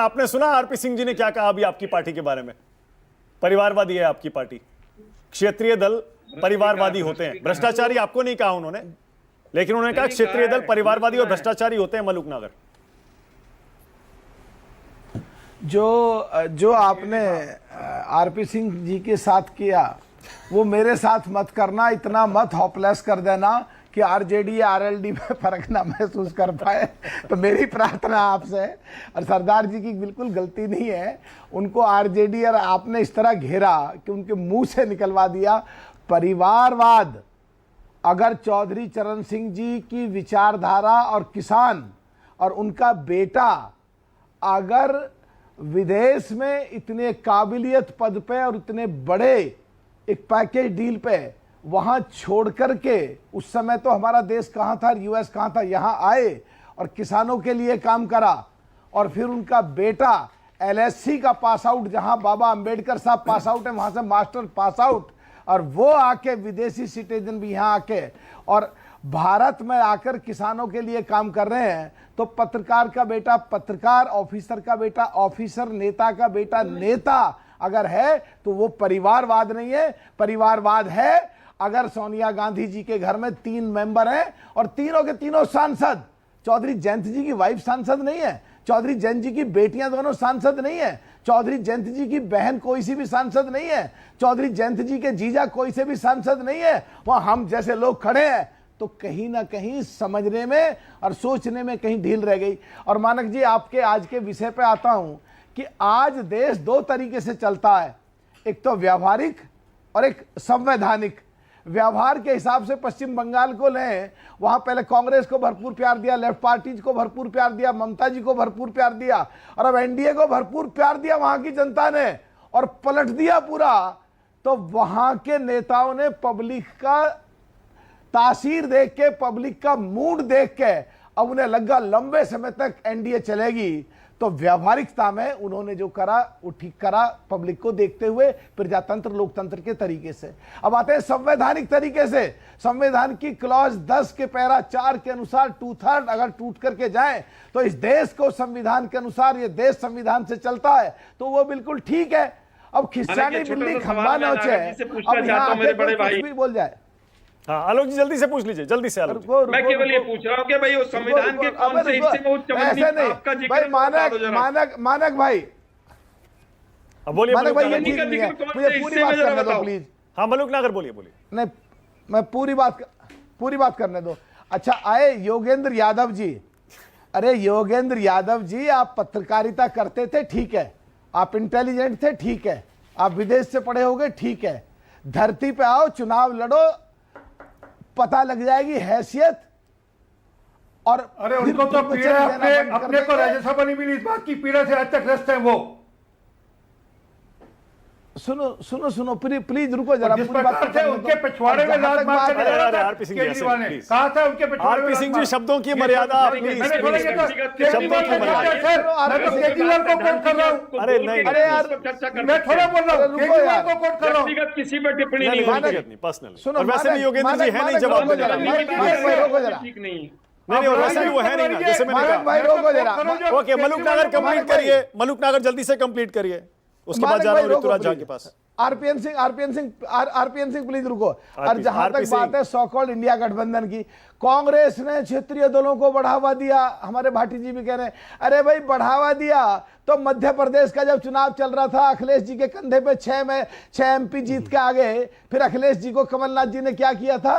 आपने सुना आरपी सिंह जी ने क्या कहा अभी आपकी पार्टी के बारे में? परिवारवादी है आपकी पार्टी, क्षेत्रीय दल परिवारवादी होते हैं। भ्रष्टाचारी आपको नहीं कहा उन्होंने, लेकिन उन्होंने कहा क्षेत्रीय दल परिवारवादी और भ्रष्टाचारी होते हैं। मलूक नागर, जो आपने आरपी सिंह जी के साथ किया वो मेरे साथ मत करना, इतना मत हॉपलेस कर देना कि आरजेडी या आरएलडी में फर्क ना महसूस कर पाए। तो मेरी प्रार्थना आपसे, और सरदार जी की बिल्कुल गलती नहीं है, उनको आरजेडी और आपने इस तरह घेरा कि उनके मुंह से निकलवा दिया परिवारवाद। अगर चौधरी चरण सिंह जी की विचारधारा और किसान और उनका बेटा अगर विदेश में इतने काबिलियत पद पे और इतने बड़े एक पैकेज डील पे वहां छोड़ करके, उस समय तो हमारा देश कहां था, यूएस कहां था, यहां आए और किसानों के लिए काम करा, और फिर उनका बेटा एलएससी का पास आउट, जहां बाबा अंबेडकर साहब पास आउट है वहां से मास्टर पास आउट, और वो आके विदेशी सिटीजन भी यहां आके और भारत में आकर किसानों के लिए काम कर रहे हैं। तो पत्रकार का बेटा पत्रकार, ऑफिसर का बेटा ऑफिसर, नेता का बेटा नेता अगर है तो वो परिवारवाद नहीं है। परिवारवाद है अगर सोनिया गांधी जी के घर में 3 मेंबर हैं और तीनों के तीनों सांसद, चौधरी जयंत जी की वाइफ सांसद नहीं है, चौधरी जयंत जी की बेटियां दोनों सांसद नहीं है, चौधरी जयंत जी की बहन कोई सी भी सांसद नहीं है, चौधरी जयंत जी के जीजा कोई से भी सांसद नहीं है, वहां हम जैसे लोग खड़े हैं। तो कहीं ना कहीं समझने में और सोचने में कहीं ढील रह गई। और मानक जी, आपके आज के विषय पे आता हूं कि आज देश 2 तरीके से चलता है, एक तो व्यावहारिक और एक संवैधानिक। व्यवहार के हिसाब से पश्चिम बंगाल को लें, वहां पहले कांग्रेस को भरपूर प्यार दिया, लेफ्ट पार्टीज को भरपूर प्यार दिया, ममता जी को भरपूर प्यार दिया, और अब एनडीए को भरपूर प्यार दिया वहां की जनता ने और पलट दिया पूरा। तो वहां के नेताओं ने पब्लिक का तासीर देख के, पब्लिक का मूड देख के अब उन्हें लगा लंबे समय तक एनडीए चलेगी। तो व्यावहारिकता में उन्होंने जो करा वो ठीक करा, पब्लिक को देखते हुए प्रजातंत्र लोकतंत्र के तरीके से। अब आते हैं संवैधानिक तरीके से। संविधान की क्लॉज 10 के पैरा 4 के अनुसार 2/3 अगर टूट करके जाए तो इस देश को संविधान के अनुसार, ये देश संविधान से चलता है तो वो बिल्कुल ठीक है। अब खिस्सानी बिल्ली खंबा नोचे, अब यहाँ आके कुछ भी बोल जाए। हाँ आलोक जी जल्दी से पूछ लीजिए, जल्दी से आलोक। मैं केवल ये पूछ रहा हूँ कि भाई वो संविधान के कौन से हिस्से में उच्च आपका जिक्र भाई मानक भाई, अब बोलिए मानक भाई, ये मलूक ठीक नागर, नहीं है, कौन से मुझे पूरी हिस्से बात में जरा करने दो बताओ। प्लीज। हाँ मलूक नागर बोलिए बोलिए। नहीं, मैं पूरी बात करने दो। अच्छा, आए योगेंद्र यादव जी। अरे योगेंद्र यादव जी, आप पत्रकारिता करते थे, ठीक है, आप इंटेलिजेंट थे, ठीक है, आप विदेश से पढ़े होगे, ठीक है, धरती पे आओ, चुनाव लड़ो, पता लग जाएगी हैसियत। और अरे उनको तो पीड़ा है, अपने को राज्यसभा नहीं मिली, इस बात की पीड़ा से आज तक ग्रस्त है वो। सुनो प्लीज रुको जरा। जिस प्रकार से उनके पिछवाड़े में लात मार कर केजरीवाल ने कहा था, उनके पिछवाड़े आरपी सिंह जी शब्दों की मर्यादा, प्लीज मैंने बोला ये तो शब्दों की मर्यादा। सर, मैं तो केजरीवाल को कोट कर रहा हूं। अरे नहीं, अरे यार, मैं थोड़ा बोल रहा हूं, केजरीवाल को कोट कर रहा हूं। व्यक्तिगत किसी पर टिप्पणी नहीं, नहीं नहीं, पर्सनल। सुनो, और वैसे भी योगेंद्र जी है नहीं जवाब रोको देने जरा, के लिए। ठीक नहीं। नहीं, और वैसे भी वो है नहीं ना, जैसे मैंने कहा। भाई रोको जरा। ओके, मलूक नागर कंप्लीट करिए, मलूक नागर जल्दी से कंप्लीट करिए, उसके बाद जा रहा हूं ऋतुराज झा के पास। आरपीएन सिंह प्लीज रुको। और जहां तक बात है सो कॉल्ड इंडिया गठबंधन की, कांग्रेस ने क्षेत्रीय दलों को बढ़ावा दिया। हमारे भाटी जी भी कह रहे हैं, अरे भाई बढ़ावा दिया तो मध्य प्रदेश का जब चुनाव चल रहा था, अखिलेश जी के कंधे पे 6 एमपी जीत के आ गए। फिर अखिलेश जी को कमलनाथ जी ने क्या किया था,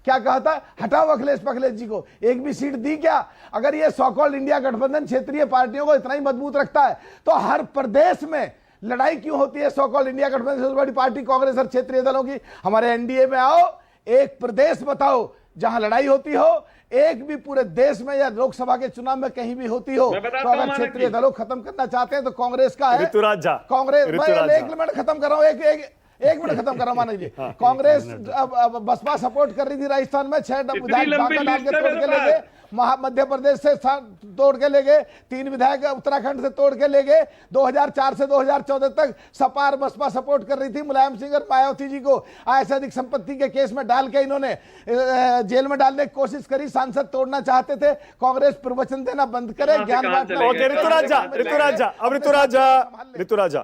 क्या कहा था, हटाओ अखिलेश जी को, एक भी सीट दी क्या? अगर ये सो कॉल्ड इंडिया गठबंधन क्षेत्रीय पार्टियों को इतना ही मजबूत रखता है तो हर प्रदेश में लड़ाई क्यों होती है? सो कॉल्ड इंडिया गठबंधन सबसे बड़ी पार्टी कांग्रेस और क्षेत्रीय दलों की। हमारे एनडीए में आओ, एक प्रदेश बताओ जहां लड़ाई होती हो, एक भी पूरे देश में या लोकसभा के चुनाव में कहीं भी होती हो। तो अगर क्षेत्रीय दलों खत्म करना चाहते हैं तो कांग्रेस का है। ऋतुराज झा, कांग्रेस, मैं 1 मिनट खत्म कर रहा हूं, एक मिनट खत्म कर रहा हूं, मान लीजिए कांग्रेस अब बसपा सपोर्ट कर रही थी राजस्थान में, 6 विधायक बांका डाल के तोड़ के ले गए, मध्य प्रदेश से तोड़ के ले गए, 3 विधायक उत्तराखंड से तोड़ के ले गए। 2004 से 2014 तक सपा और बसपा सपोर्ट कर रही थी मुलायम सिंह और मायावती जी को। ऐसे अधिक संपत्ति के केस में डाल के इन्होंने जेल में डालने की कोशिश करी, सांसद तोड़ना चाहते थे। कांग्रेस प्रवचन देना बंद करे, ज्ञान बांटना। ओके ऋतुराज झा, अब ऋतुराज झा